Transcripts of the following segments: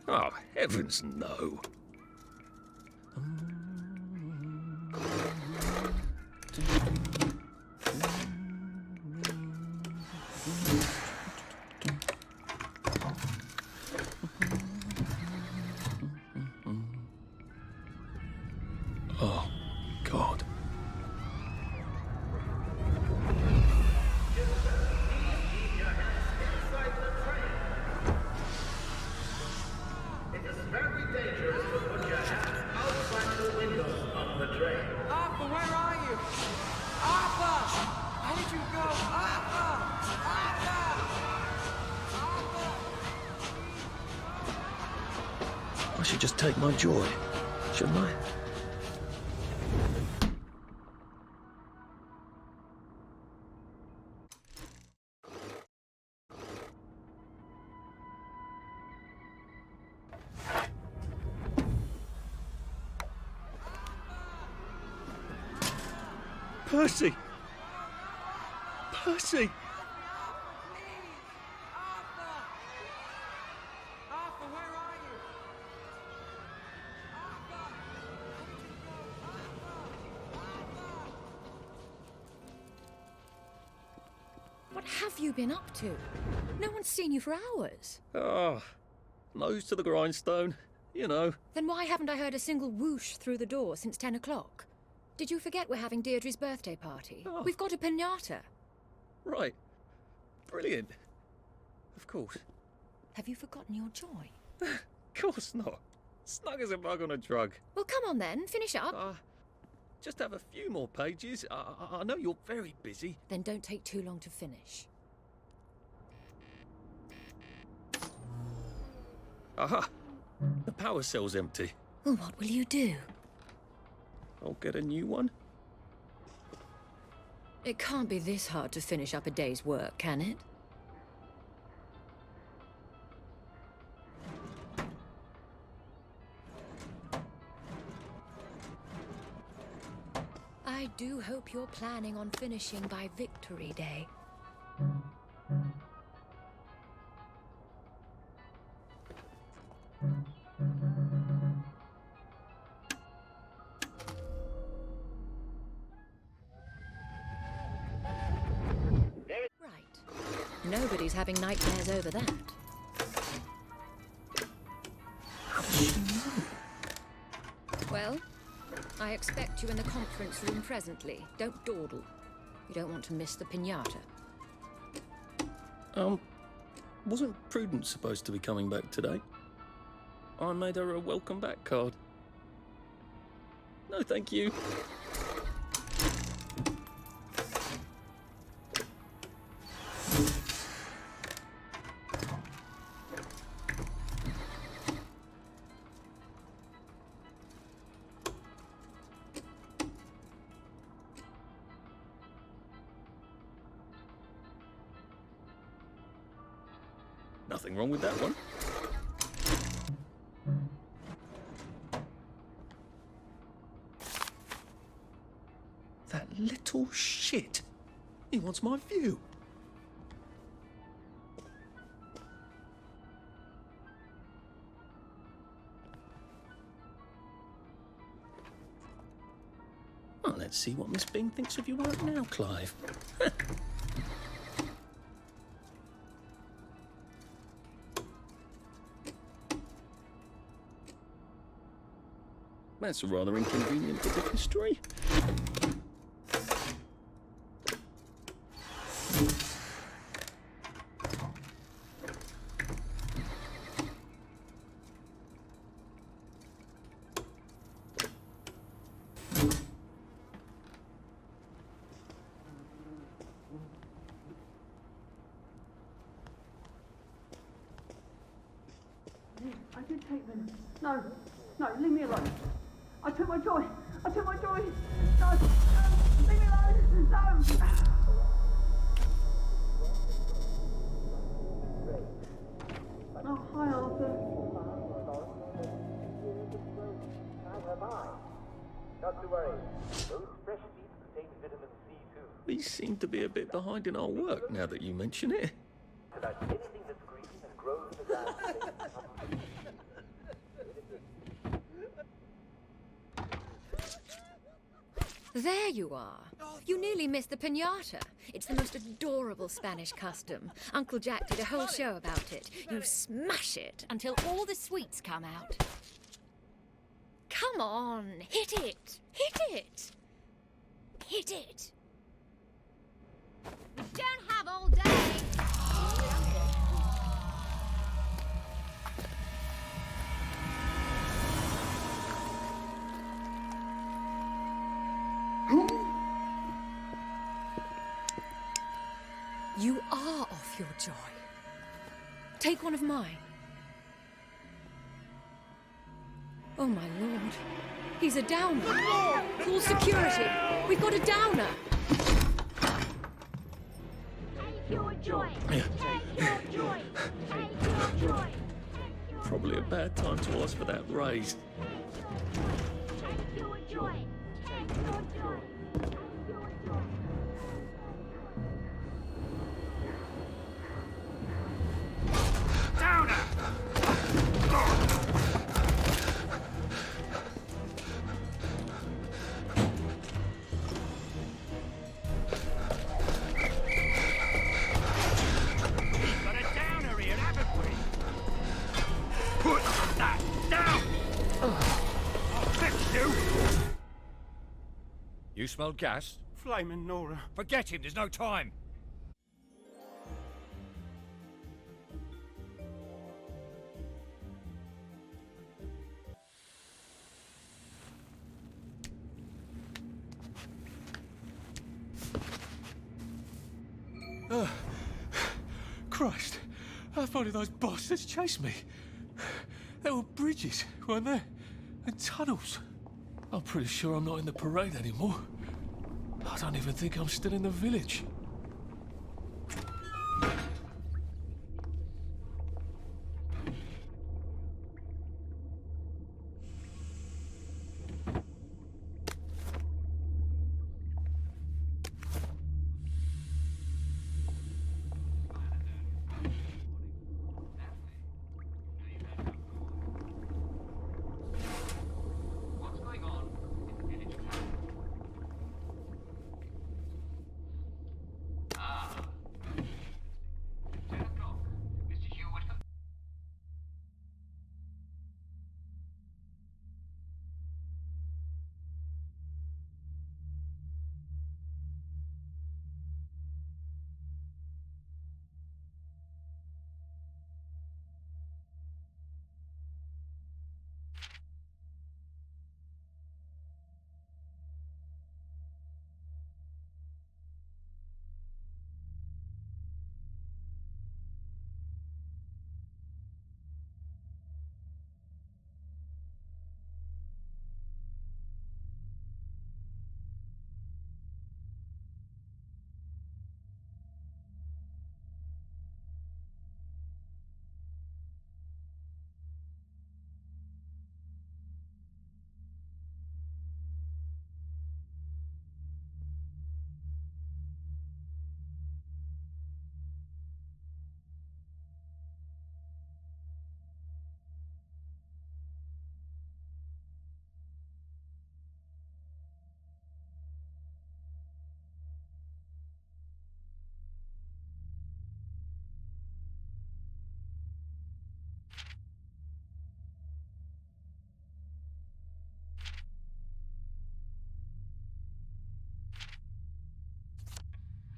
Oh, heavens no. Oh, God. It is very dangerous to put your hands outside the windows of the train. Arthur, where are you? Arthur! How did you go? Arthur! Arthur! I should just take my joy, shouldn't I? Percy! Percy! Arthur! Arthur, where are you? Arthur! How did you go? Arthur! What have you been up to? No one's seen you for hours. Ah, nose to the grindstone, you know. Then why haven't I heard a single whoosh through the door since 10 o'clock? Did you forget we're having Deirdre's birthday party? Oh. We've got a piñata. Right. Brilliant. Of course. Have you forgotten your joy? Of course not. Snug as a bug on a drug. Well, come on then, finish up. Just have a few more pages. I know you're very busy. Then don't take too long to finish. Aha! The power cell's empty. Well, what will you do? I'll get a new one. It can't be this hard to finish up a day's work, can it? I do hope you're planning on finishing by Victory Day. Nobody's having nightmares over that. Well, I expect you in the conference room presently. Don't dawdle. You don't want to miss the piñata. Wasn't Prudence supposed to be coming back today? I made her a welcome back card. No, thank you. Nothing wrong with that one. That little shit. He wants my view. Well, let's see what Miss Bing thinks of your work now, Clive. That's a rather inconvenient bit of history. I did take them. No, leave me alone. I took my joy. I took my toy. No, no, leave me alone. No. Oh, hi, Arthur. Not to worry. Those fresh meats contain vitamin C too. We seem to be a bit behind in our work now that you mention it. About anything that's green and grows in the ground. There you are. You nearly missed the piñata. It's the most adorable Spanish custom. Uncle Jack did a whole show about it. You smash it until all the sweets come out. Come on, hit it! Hit it! Hit it! We don't have all day! You are off your joy. Take one of mine. Oh, my lord. He's a downer. Call security. We've got a downer. Take your joy. Take your joy. Take your joy. Probably a bad time to ask for that raise. Take your joy. Take your joy. Take your joy. Got a downer here, haven't we? Put that down! I'll fix you! You smelled gas? Flaming Nora. Forget him, there's no time. Christ, how far did those bastards chase me? There were bridges, weren't there? And tunnels. I'm pretty sure I'm not in the parade anymore. I don't even think I'm still in the village.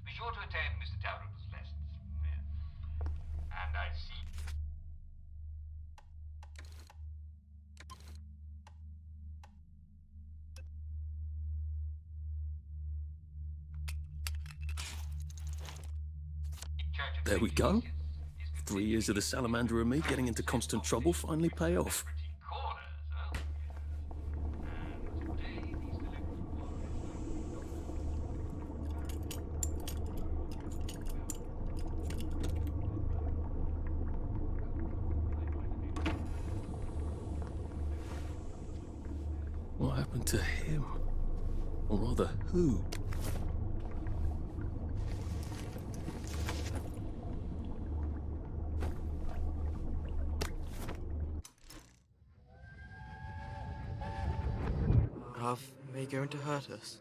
Be sure to attend Mr. Dalrymple's lessons. And I see... There we go. 3 years of the salamander and me getting into constant trouble finally pay off. Corners, huh? And today these to him. Or rather, who? Are they going to hurt us?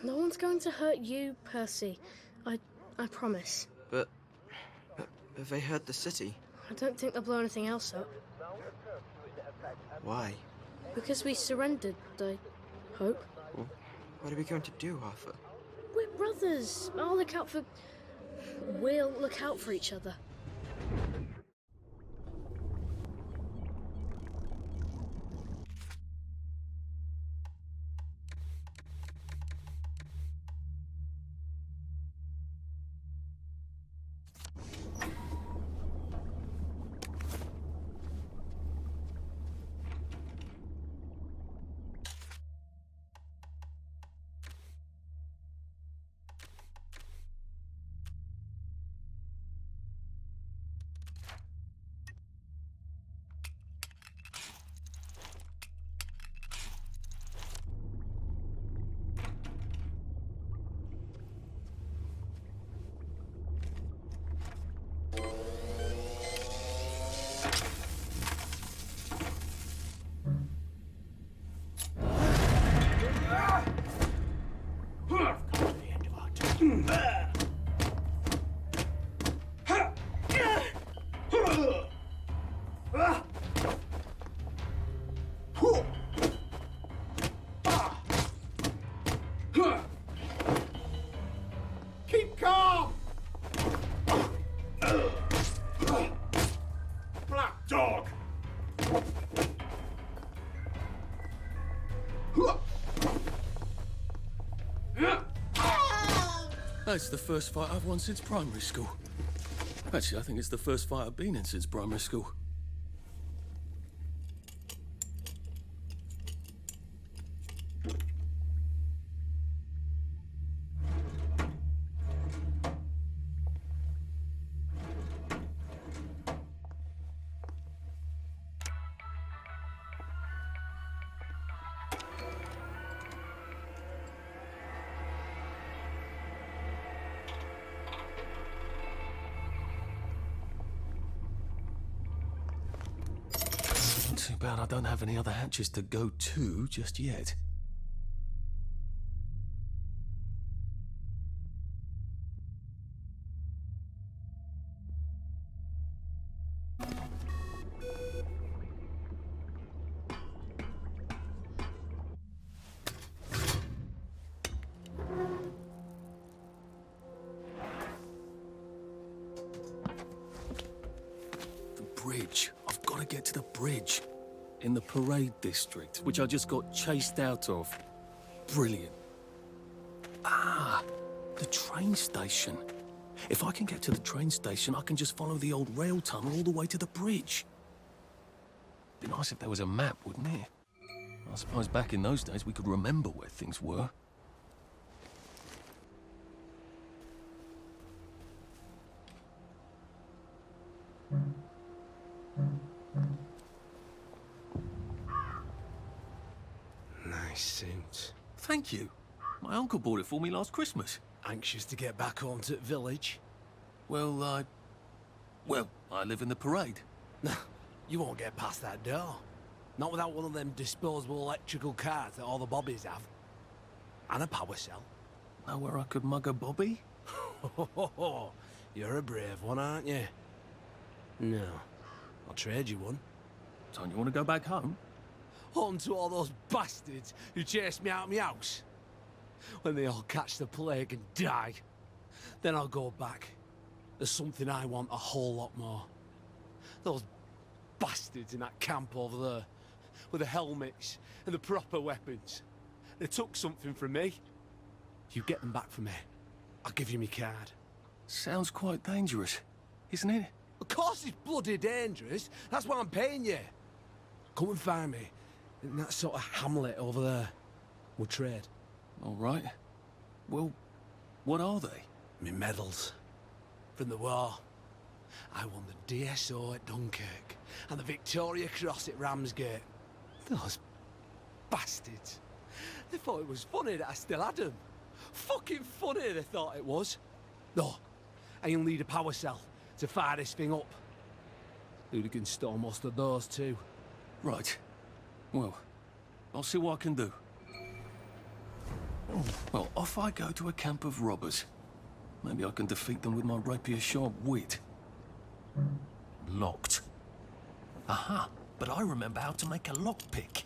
No one's going to hurt you, Percy. I promise. But have they hurt the city? I don't think they'll blow anything else up. Why? Because we surrendered, I hope. Well, what are we going to do, Arthur? We're brothers. We'll look out for each other. Keep calm! Black dog! That's the first fight I've won since primary school. Actually, I think it's the first fight I've been in since primary school. Too bad I don't have any other hatches to go to just yet. The bridge. I've got to get to the bridge. In the parade district, which I just got chased out of. Brilliant. Ah, the train station. If I can get to the train station, I can just follow the old rail tunnel all the way to the bridge. Be nice if there was a map, wouldn't it? I suppose back in those days we could remember where things were. Nice suit. Thank you. My uncle bought it for me last Christmas. Anxious to get back home to the village? Well, I live in the parade. You won't get past that door. Not without one of them disposable electrical cars that all the bobbies have. And a power cell. Know where I could mug a bobby? You're a brave one, aren't you? No. I'll trade you one. Don't you want to go back home? Home to all those bastards who chased me out of my house. When they all catch the plague and die, then I'll go back. There's something I want a whole lot more. Those bastards in that camp over there, with the helmets and the proper weapons. They took something from me. You get them back for me. I'll give you my card. Sounds quite dangerous, isn't it? Of course it's bloody dangerous. That's why I'm paying you. Come and find me in that sort of hamlet over there. We'll trade. All right. Well, what are they? Me medals. From the war. I won the DSO at Dunkirk and the Victoria Cross at Ramsgate. Those bastards. thought it was funny that I still had them. Fucking funny they thought it was. No, I'll need a power cell to fire this thing up. Hooligans stole most of those too. Right. Well, I'll see what I can do. Well, off I go to a camp of robbers. Maybe I can defeat them with my rapier-sharp wit. Locked. Aha! But I remember how to make a lockpick.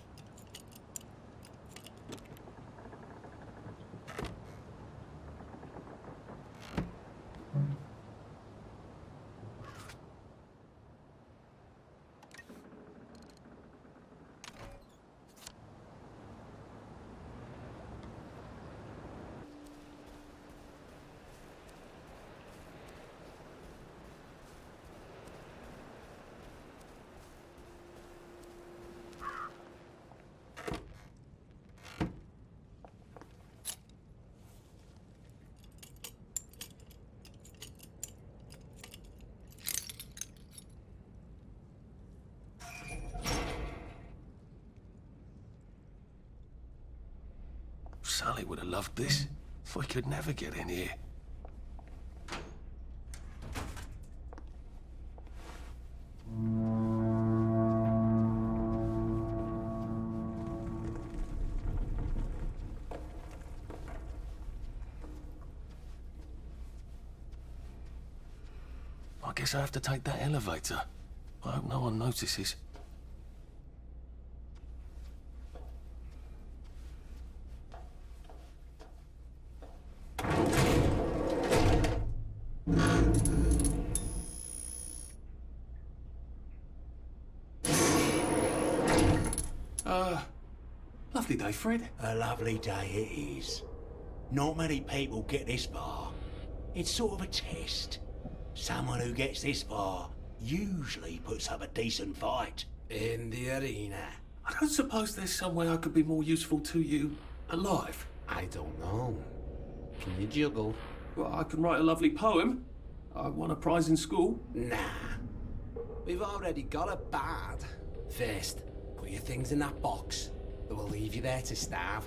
Sally would have loved this. We could never get in here. I guess I have to take that elevator. I hope no one notices. Lovely day, Fred. A lovely day it is. Not many people get this far. It's sort of a test. Someone who gets this far usually puts up a decent fight. In the arena. I don't suppose there's some way I could be more useful to you alive. I don't know. Can you juggle? Well, I can write a lovely poem. I won a prize in school. Nah. We've already got a bard. First, put your things in that box. That will leave you there to starve.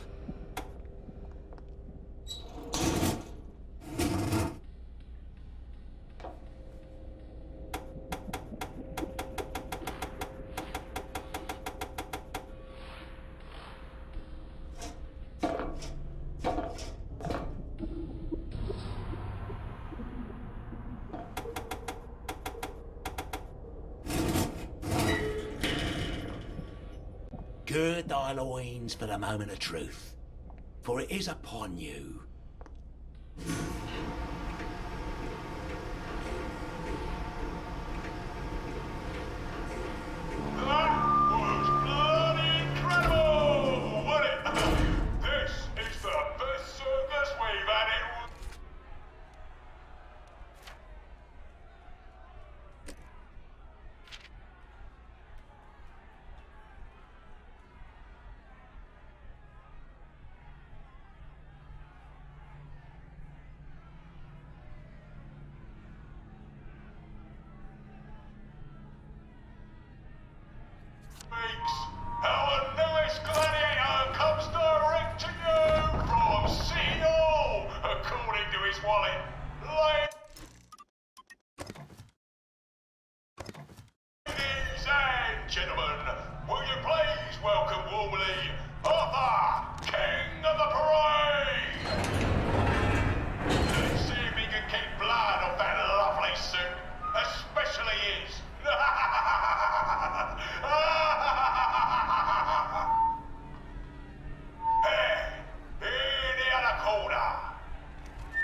Gird thy loins for the moment of truth, for it is upon you. Our newest gladiator comes direct to you from City Hall, according to his wallet. Ladies and gentlemen, will you please welcome warmly Arthur, King of the Parade? Let's see if he can keep blood off that lovely suit, especially his.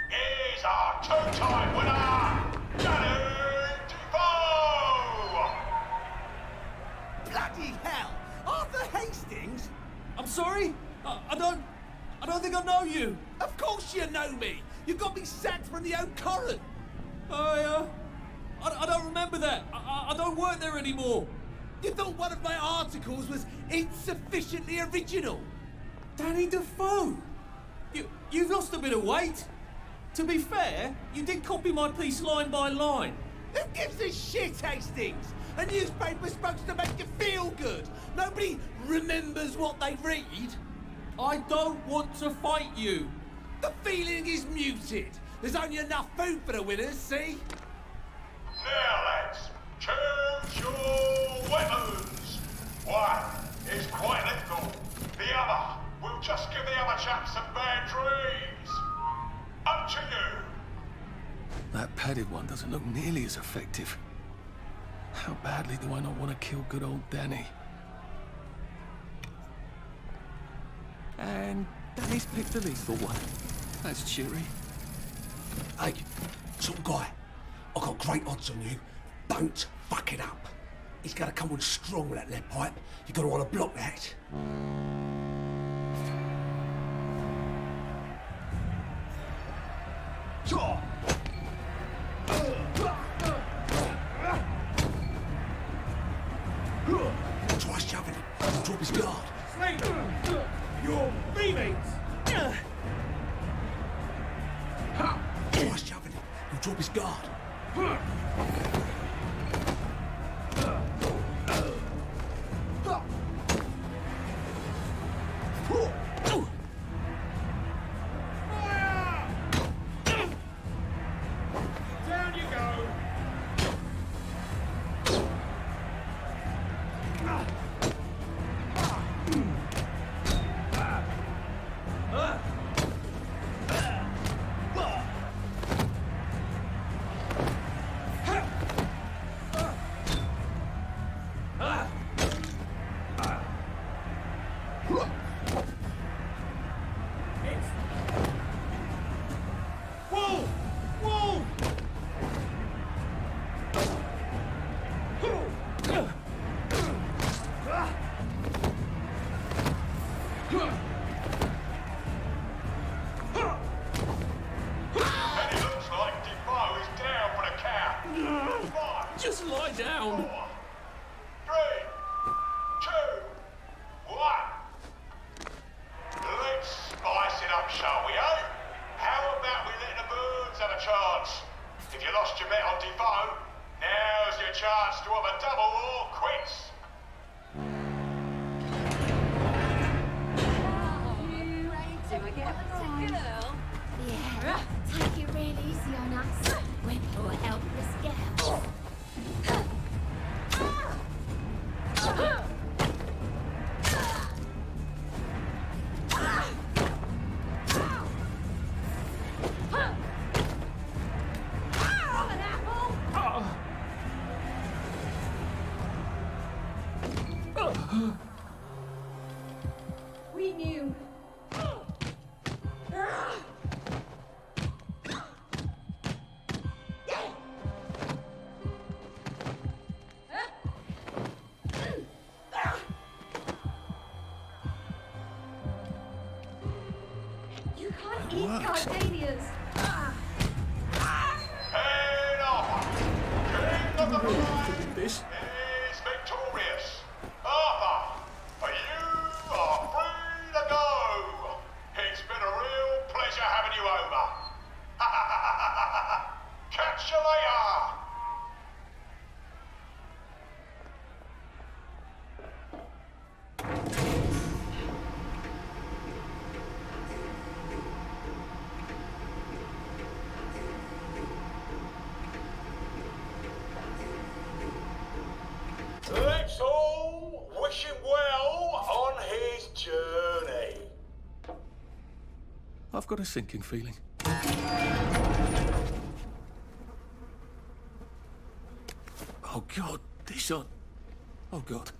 Here's our two-time winner, Danny Defoe! Bloody hell! Arthur Hastings? I'm sorry? I don't think I know you. Of course you know me! You got me sacked from the Oak Current! I don't remember that. I don't work there anymore. You thought one of my articles was insufficiently original? Danny Defoe! You've lost a bit of weight. To be fair, you did copy my piece line by line. Who gives a shit, Hastings? A newspaper's supposed to make you feel good. Nobody remembers what they read. I don't want to fight you. The feeling is muted. There's only enough food for the winners, see? Now, lads, choose your weapons. One is quite lethal. The other will just give the other chaps some bad dreams. Up to you. That padded one doesn't look nearly as effective. How badly do I not want to kill good old Danny? And Danny's picked the lethal one. That's cheery. Hey, some guy. I've got great odds on you. Don't fuck it up. He's gonna come on strong with that lead pipe. You're gonna want to block that. Try shoving him. He'll drop his guard. Your teammates! Try shoving him. He'll drop his guard. Down you go! Whoa! Whoa! And it looks like Defoe is down for the count. 5, Just lie down. 4, 3, 2, 1. Let's spice it up, shall we, eh? How about we let the birds have a chance? If you lost your bet on Defoe, now's your chance to have a double or quits. Yeah, take it real easy on us. We're poor helpless girls. We knew. You can't eat gardenias. And off. King of the Parade This. is victorious. Arthur, you are free to go. It's been a real pleasure having you over. Catch you later. Let's all wish him well on his journey. I've got a sinking feeling. Oh God, this on. Oh God.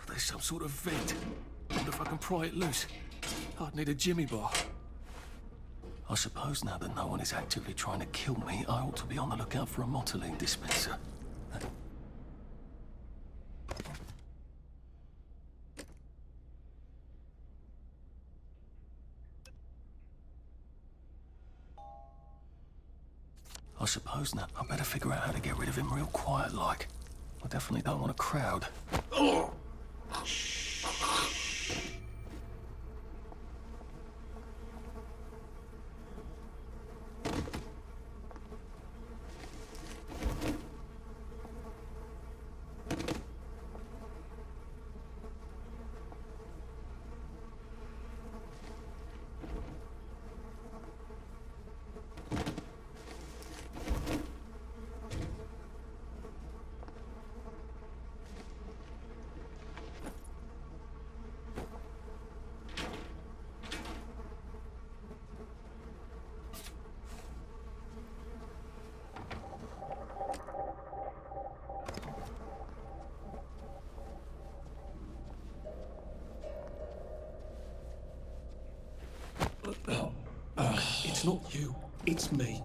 There's some sort of vent. Wonder if I can pry it loose. I'd need a jimmy bar. I suppose. suppose now that no one is actively trying to kill me, I ought to be on the lookout for a motoline dispenser. I suppose now I better figure out how to get rid of him real quiet like. I definitely don't want a crowd. It's not you, it's me.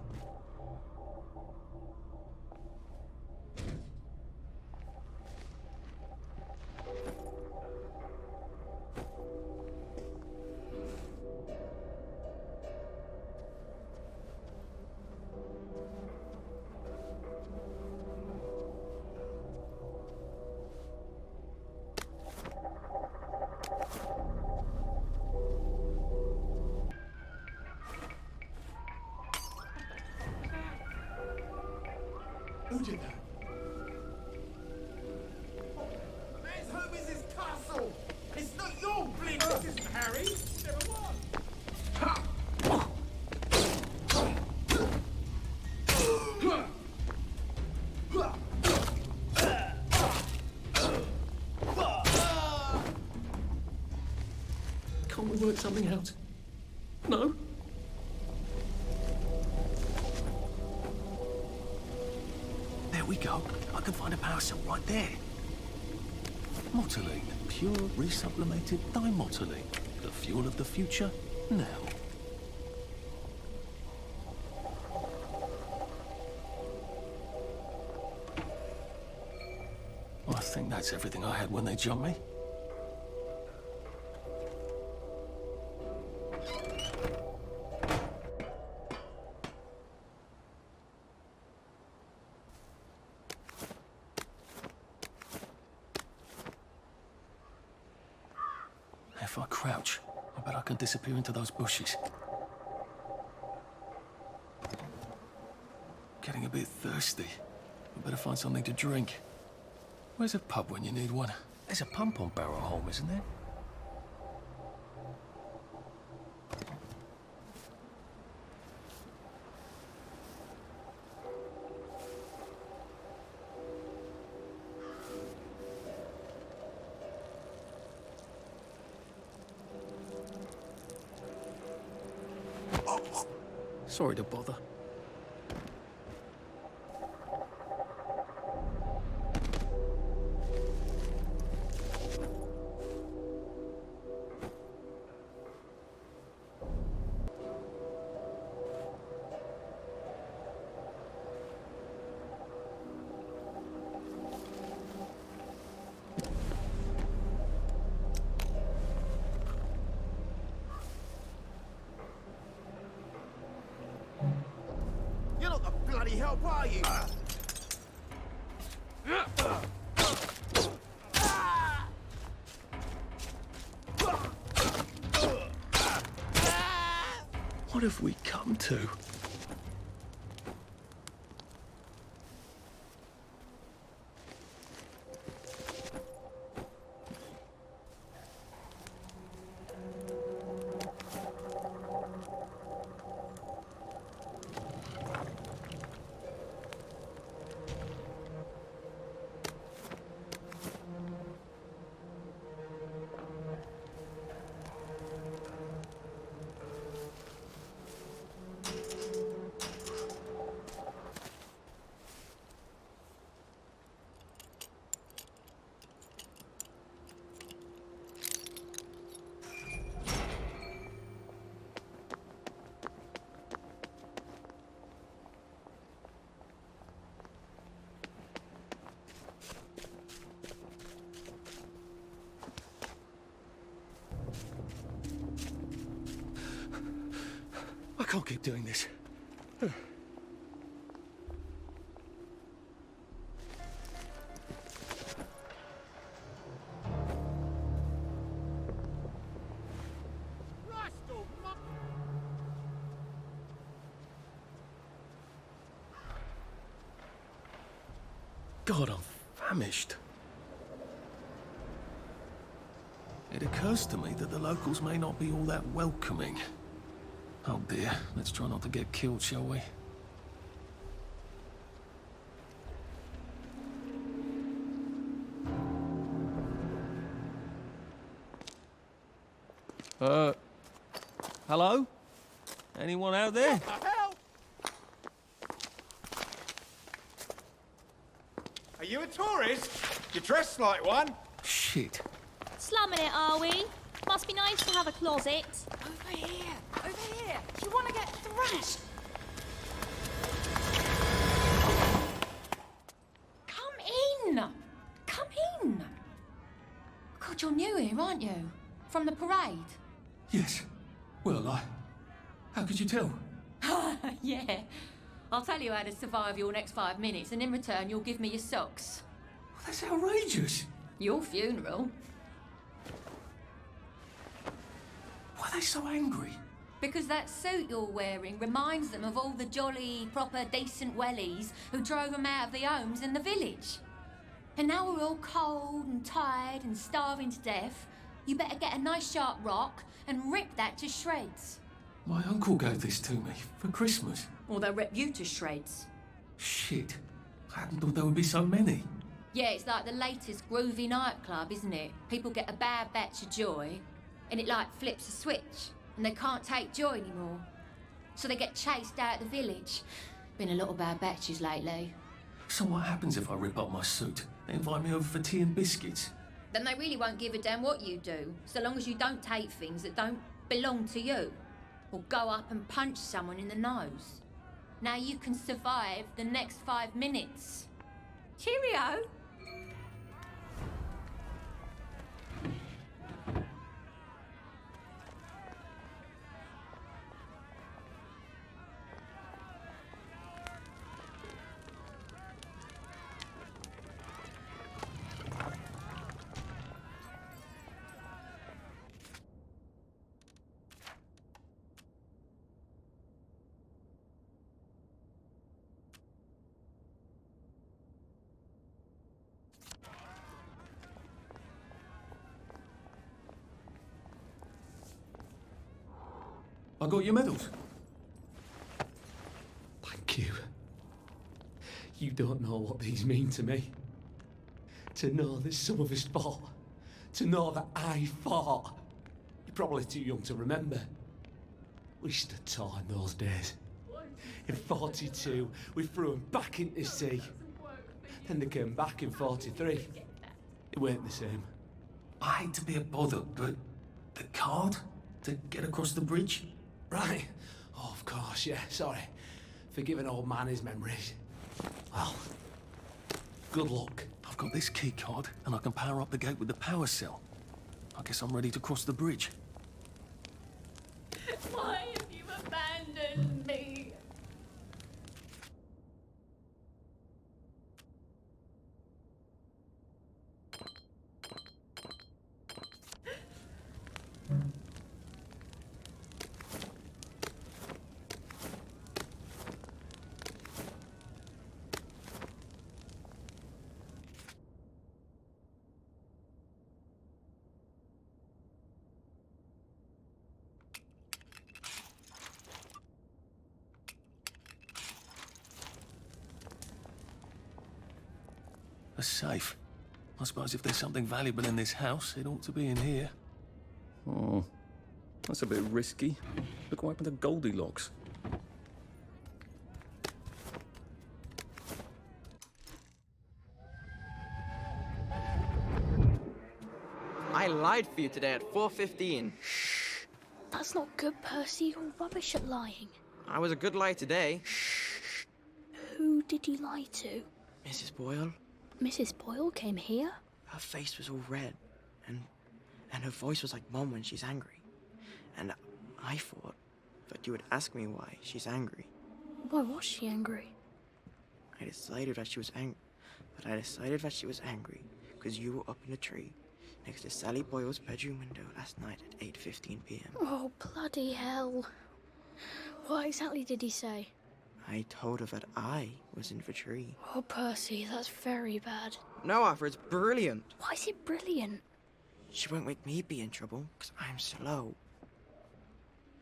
Who did that? Man's home is his castle! It's not your business, Harry! Never was! Can't we work something out? No? There we go. I can find a power cell right there. Motoline. Pure, resublimated dimotoline. The fuel of the future, now. I think that's everything I had when they jumped me. If I crouch, I bet I can disappear into those bushes. Getting a bit thirsty. I better find something to drink. Where's a pub when you need one? There's a pump on Barrow Holm, isn't there? Sorry to bother. You're not the bloody help, are you? What have we come to? can't keep doing this. God, I'm famished. It occurs to me that the locals may not be all that welcoming. Oh dear, let's try not to get killed, shall we? Hello? Anyone out there? Help! Are you a tourist? You're dressed like one. Shit. Slumming it, are we? Must be nice to have a closet. Over here! Over here! You want to get thrashed? Come in! Come in! God, you're new here, aren't you? From the parade? Yes. Well, how could you tell? Yeah. I'll tell you how to survive your next 5 minutes, and in return, you'll give me your socks. That's outrageous. Your funeral. Why are they so angry? Because that suit you're wearing reminds them of all the jolly, proper, decent wellies who drove them out of their homes in the village. And now we're all cold and tired and starving to death. You better get a nice sharp rock and rip that to shreds. My uncle gave this to me for Christmas. Or they'll rip you to shreds. Shit. I hadn't thought there would be so many. Yeah, it's like the latest groovy nightclub, isn't it? People get a bad batch of joy, and it like flips a switch, and they can't take joy anymore. So they get chased out of the village. Been a lot of bad batches lately. So what happens if I rip up my suit? They invite me over for tea and biscuits. Then they really won't give a damn what you do, so long as you don't take things that don't belong to you. Or go up and punch someone in the nose. Now you can survive the next 5 minutes. Cheerio! I got your medals. Thank you. You don't know what these mean to me. To know that some of us fought. To know that I fought. You're probably too young to remember. We stood tall in those days. In 42, we threw them back into the sea. Then they came back in 43. It weren't the same. I hate to be a bother, but the card to get across the bridge? Right. Oh, of course, yeah, sorry. Forgive an old man his memories. Well, good luck. I've got this key card, and I can power up the gate with the power cell. I guess I'm ready to cross the bridge. Why have you abandoned me? A safe. I suppose if there's something valuable in this house, it ought to be in here. Oh, that's a bit risky. Look what happened to Goldilocks. I lied for you today at 4:15. That's not good, Percy. You're rubbish at lying. I was a good liar today. Who did you lie to? Mrs. Boyle, Mrs. Boyle came here? her face was all red, and her voice was like Mom when she's angry. And I thought Thought you would ask me why she's angry. Why was she angry? I decided that she was angry because you were up in a tree next to Sally Boyle's bedroom window last night at 8:15 p.m. Oh, bloody hell. What exactly did he say? I told her that I was in the tree. Oh, Percy, that's very bad. No, Arthur, it's brilliant. Why is it brilliant? She won't make me be in trouble because I'm slow.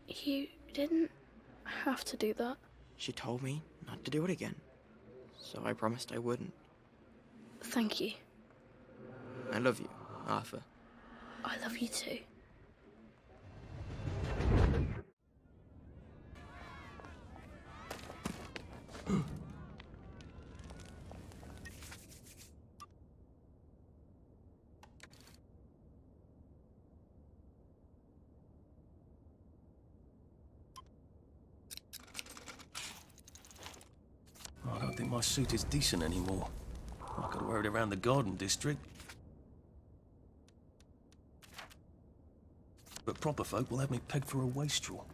You didn't have to do that. She told me not to do it again, so I promised I wouldn't. Thank you. I love you, Arthur. I love you too. I don't think my suit is decent anymore. I could wear it around the garden district. But proper folk will have me pegged for a wastrel.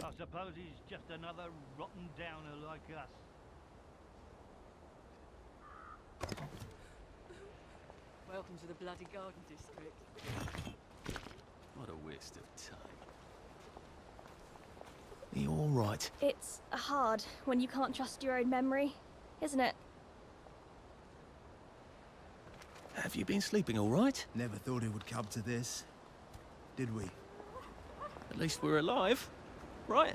I suppose he's just another rotten downer like us. Welcome to the bloody garden district. What a waste of time. Are you all right? It's hard when you can't trust your own memory, isn't it? Have you been sleeping all right? Never thought it would come to this, did we? At least we're alive, right?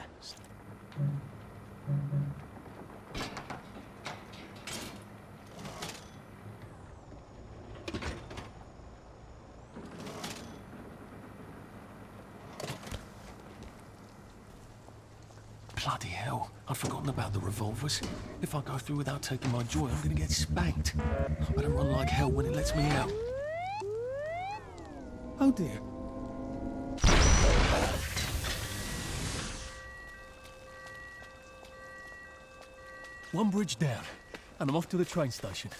Bloody hell, I'd forgotten about the revolvers. If I go through without taking my joy, I'm gonna get spanked. I better run like hell when it lets me out. Oh dear. One bridge down, and I'm off to the train station.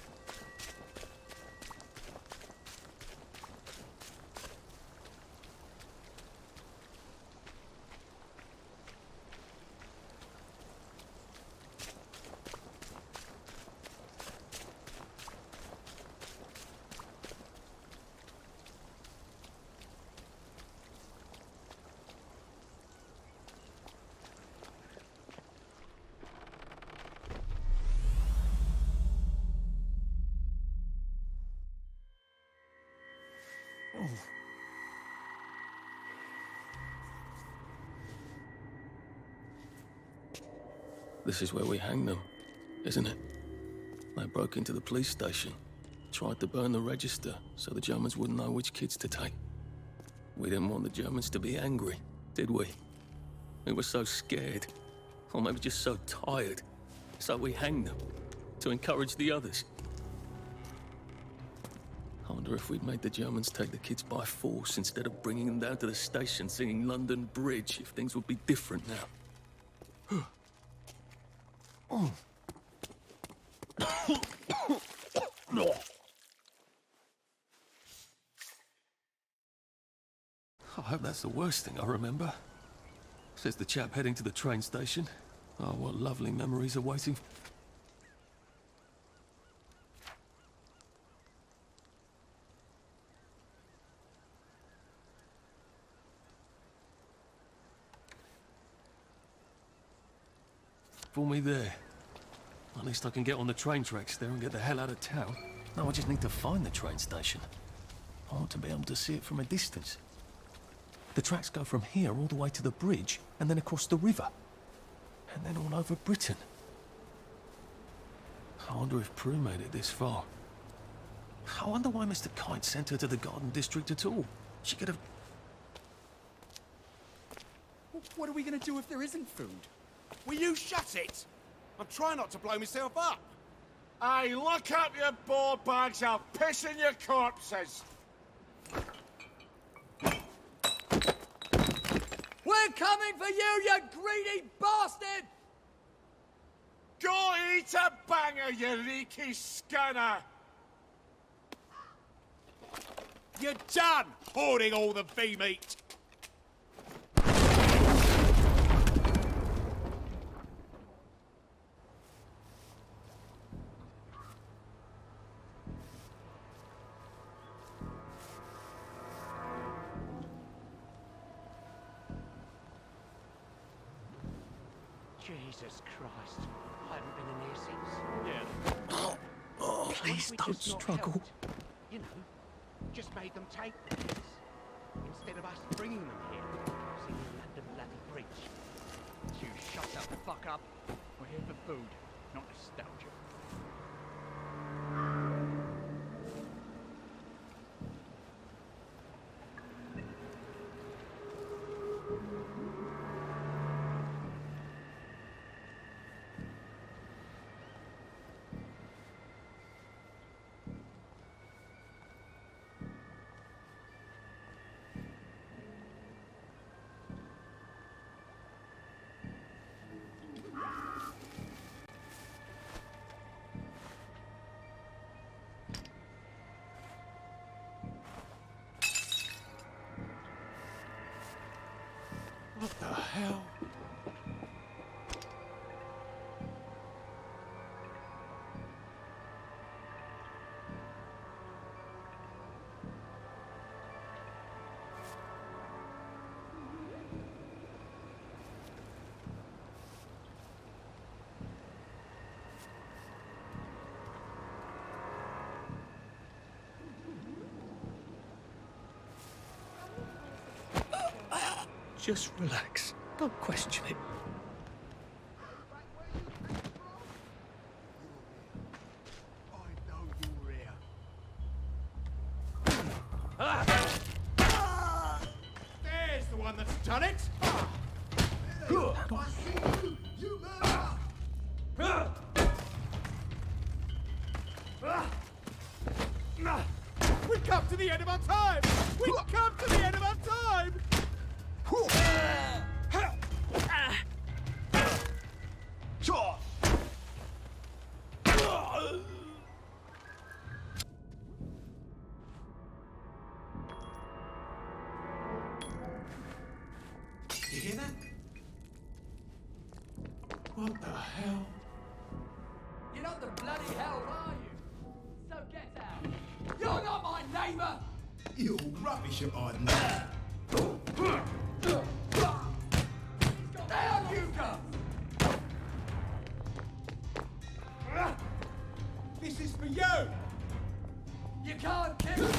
This is where we hang them, isn't it? They broke into the police station, tried to burn the register so the Germans wouldn't know which kids to take. We didn't want the Germans to be angry, did we? We were so scared, or maybe just so tired, so we hanged them to encourage the others. I wonder if we'd made the Germans take the kids by force instead of bringing them down to the station singing London Bridge, if things would be different now. Oh. I hope that's the worst thing I remember. Says the chap heading to the train station. Oh, what lovely memories are waiting. For me there. At least I can get on the train tracks there and get the hell out of town. Now I just need to find the train station. I want to be able to see it from a distance. The tracks go from here all the way to the bridge and then across the river. And then all over Britain. I wonder if Prue made it this far. I wonder why Mr. Kite sent her to the garden district at all. She could have... What are we going to do if there isn't food? Will you shut it? I'm trying not to blow myself up. Hey, look up your board bags, I'll piss in your corpses. We're coming for you, you greedy bastard! Go eat a banger, you leaky scanner! You're done hoarding all the V-meat! Jesus Christ. I haven't been in here since. Oh, please don't struggle. Helped? You know, just made them take things. Instead of us bringing them here. Singing at the bloody bridge. You shut up the fuck up. We're here for food, not nostalgia. What the hell? Just relax. Don't question it. There's the one that's done it! We've come to the end of our time! We've come to the end of our time! You hear that? What the hell? You're not the bloody hell, are you? So get out. You're not my neighbour! You rubbish at hiding that. Down you go! This is for you! You can't kill me!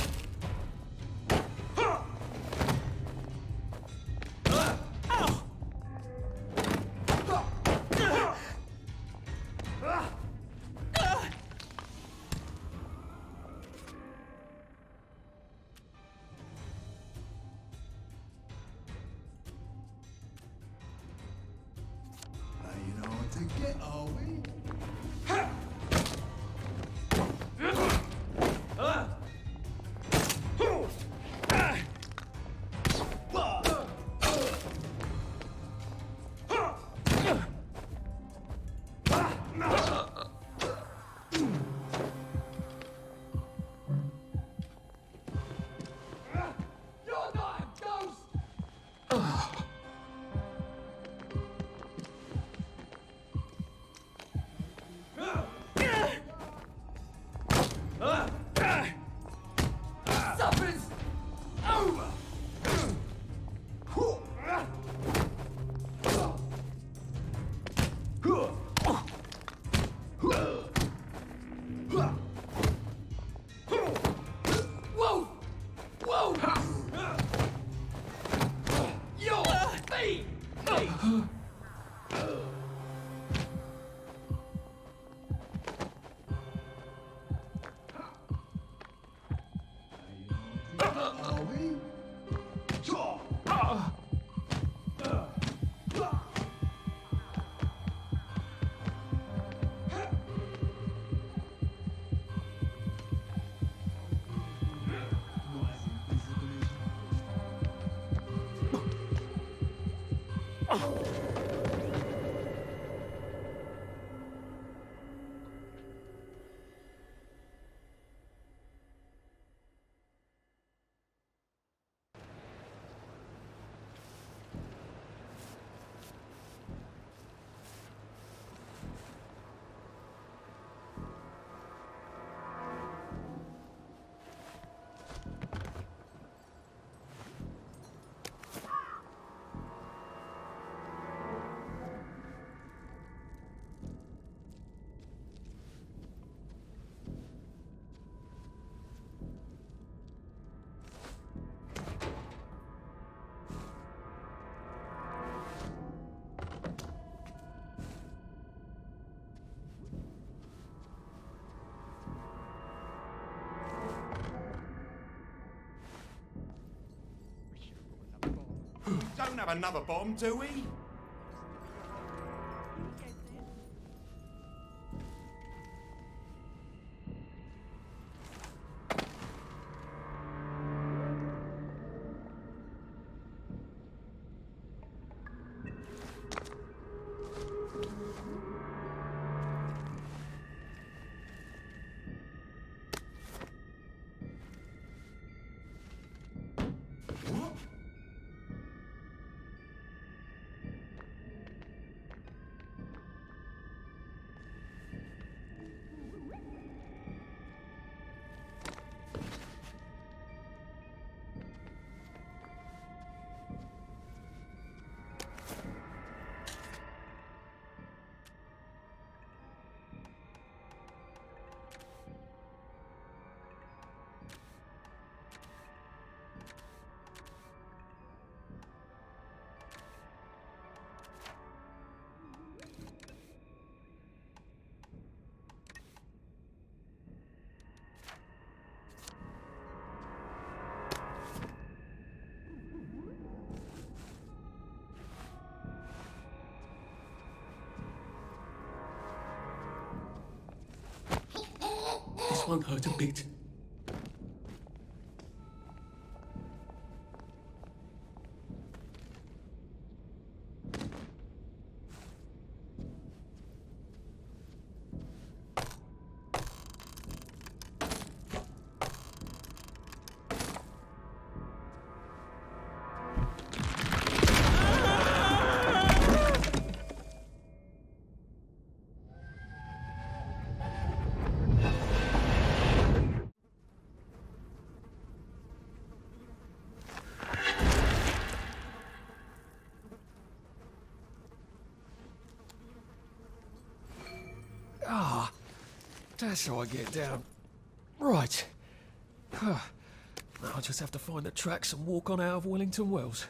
don't have another bomb, do we? This one hurt a bit. That's how I get down. Right. Now I just have to find the tracks and walk on out of Wellington Wells.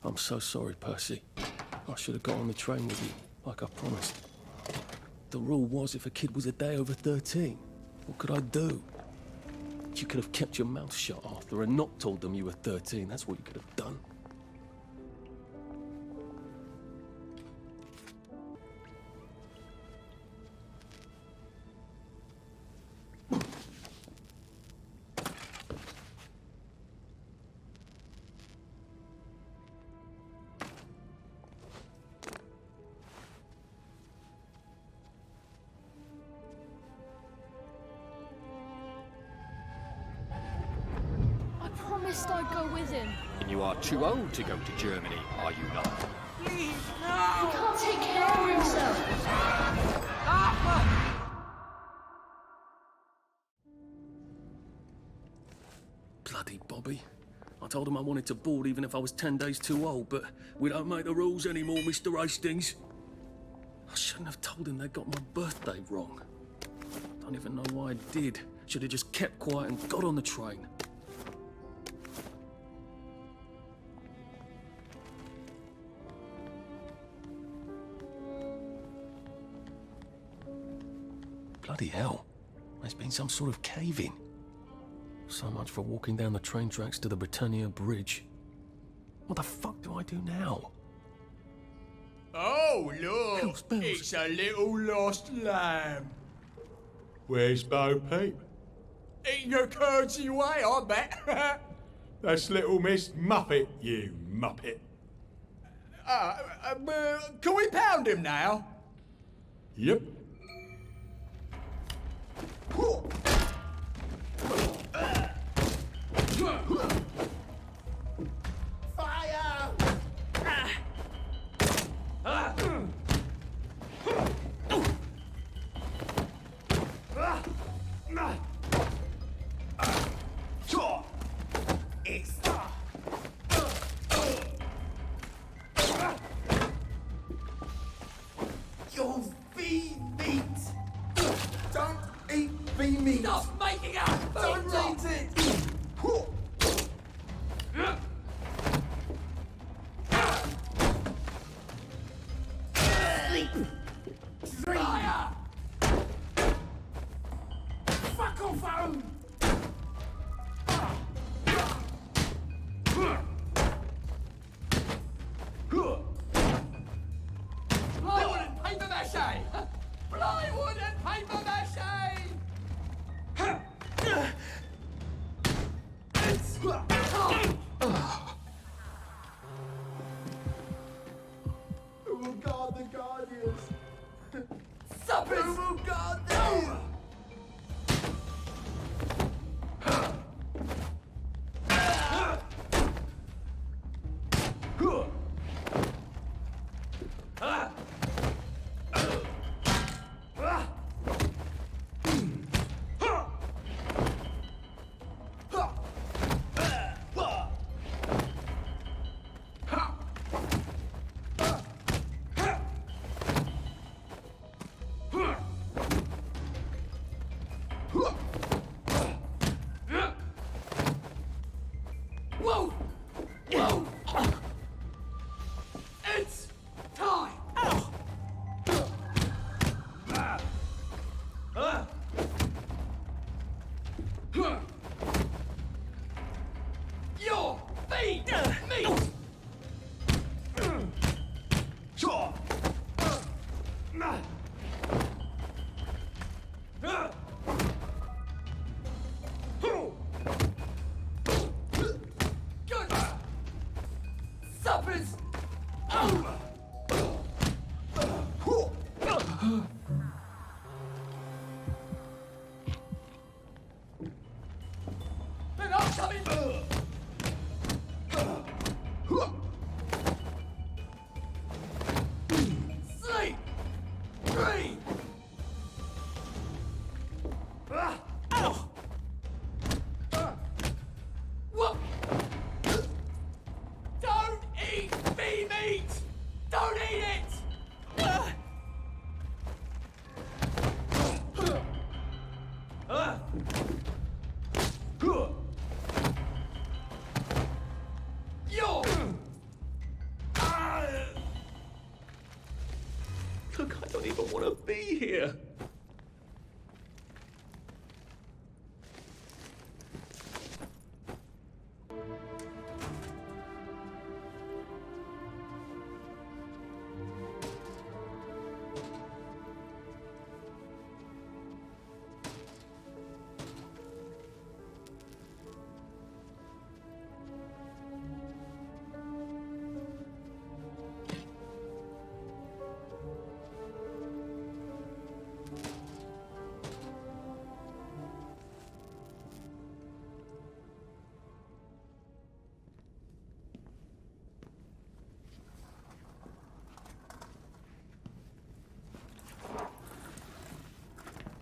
I'm so sorry, Percy. I should have got on the train with you, like I promised. The rule was if a kid was a day over 13, what could I do? You could have kept your mouth shut, Arthur, and not told them you were 13. That's what you could have done. promised I'd go with him. And you are too old to go to Germany, are you not? Please, no! He can't take care of himself. Bloody Bobby. I told him I wanted to board even if I was 10 days too old, but we don't make the rules anymore, Mr. Hastings. I shouldn't have told him they got my birthday wrong. Don't even know why I did. Should have just kept quiet and got on the train. Bloody hell. There's been some sort of cave-in. So much for walking down the train tracks to the Britannia Bridge. What the fuck do I do now? Oh, look! It's a little lost lamb. Where's Bo Peep? Eating her curdsy way, I bet. That's little Miss Muppet, you muppet. Can we pound him now? Yep. Fire! Your bee meat! Don't eat bee meat! Stop making us Don't eat it! Fire! Fuck off home! Plywood and paper mache! Plywood and paper mache! Who will guard the Guardians? Suppers! Who will guard them? Whoa! Whoa! It's time! Your feet! Meat! Good! Supper's over! They're not coming! Sleep! Breathe! Whoop! Don't eat bee meat! Don't eat it! Yo! Look, I don't even want to be here.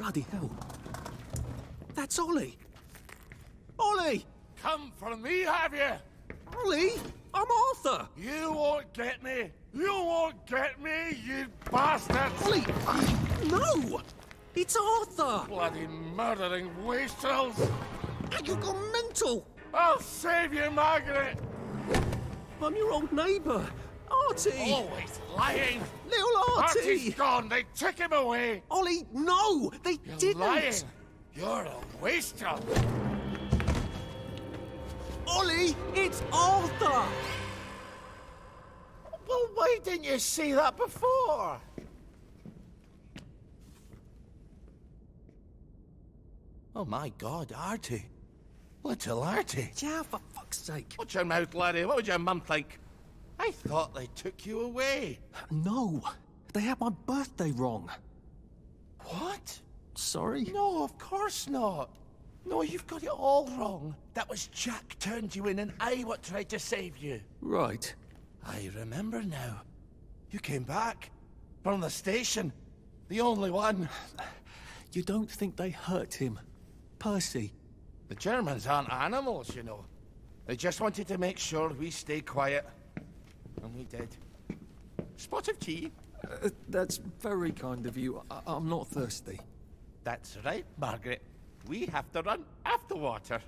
Bloody hell. That's Ollie. Ollie! Come for me, have you? Ollie! I'm Arthur! You won't get me! You won't get me, you bastard! Ollie! No! It's Arthur! Bloody murdering wastrels! You've gone mental! I'll save you, Margaret! I'm your old neighbour, Artie! Always lying! Little Artie! Artie's gone, they took him away! Ollie, no! They You're didn't! lying! You're a wastrel! Ollie, it's Arthur! Well, why didn't you see that before? Oh my God, Artie. Little Artie. Yeah, for fuck's sake. Watch your mouth, laddie. What would your mum think? I thought they took you away. No, they had my birthday wrong. What? Sorry? No, of course not. No, you've got it all wrong. That was Jack turned you in and I what tried to save you. Right. I remember now. You came back. From the station. The only one. You don't think they hurt him? Percy? The Germans aren't animals, you know. They just wanted to make sure we stay quiet. And we did. Spot of tea? That's very kind of you. I'm not thirsty. That's right, Margaret. We have to run after water.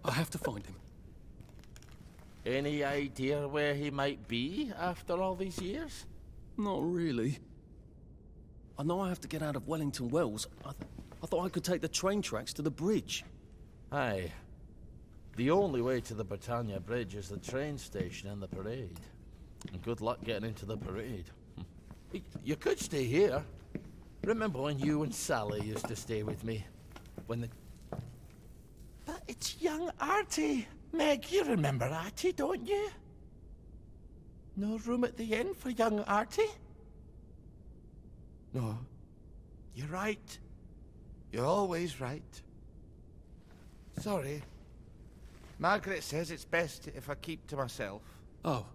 I have to find him. Any idea where he might be after all these years? Not really. I know I have to get out of Wellington Wells. I thought I could take the train tracks to the bridge. Aye. The only way to the Britannia Bridge is the train station and the parade. And good luck getting into the parade. You could stay here. Remember when you and Sally used to stay with me? When the... But it's young Artie. Meg, you remember Artie, don't you? No room at the inn for young Artie? No. You're right. You're always right. Sorry. Margaret says it's best if I keep to myself. Oh.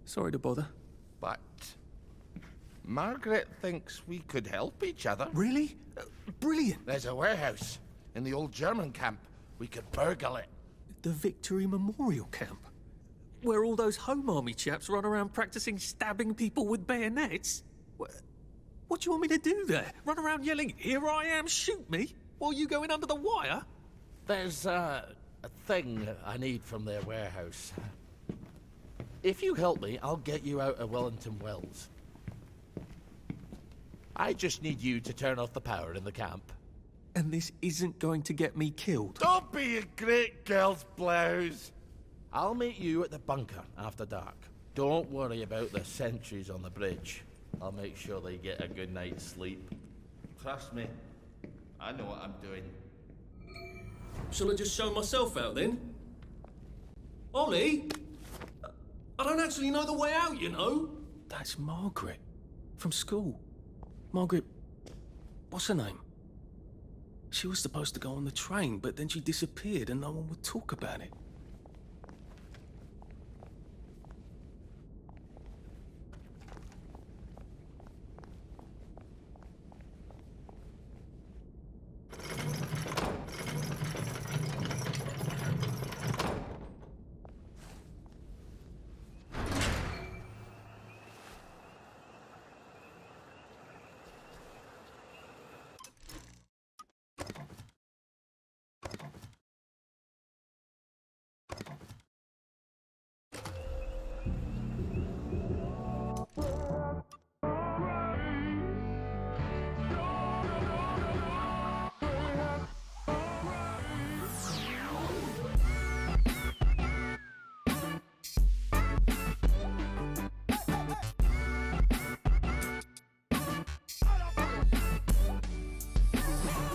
Sorry to bother. But... Margaret thinks we could help each other. Really? Brilliant. There's a warehouse in the old German camp. We could burgle it. The Victory Memorial Camp? Where all those Home Army chaps run around practicing stabbing people with bayonets? What do you want me to do there? Run around yelling, "Here I am, shoot me," while you go in under the wire? There's a thing I need from their warehouse. If you help me, I'll get you out of Wellington Wells. I just need you to turn off the power in the camp. And this isn't going to get me killed. Don't be a great girl's blouse. I'll meet you at the bunker after dark. Don't worry about the sentries on the bridge. I'll make sure they get a good night's sleep. Trust me, I know what I'm doing. Shall I just show myself out then? Ollie? I don't actually know the way out, you know. That's Margaret. From school. Margaret... what's her name? She was supposed to go on the train, but then she disappeared and no one would talk about it.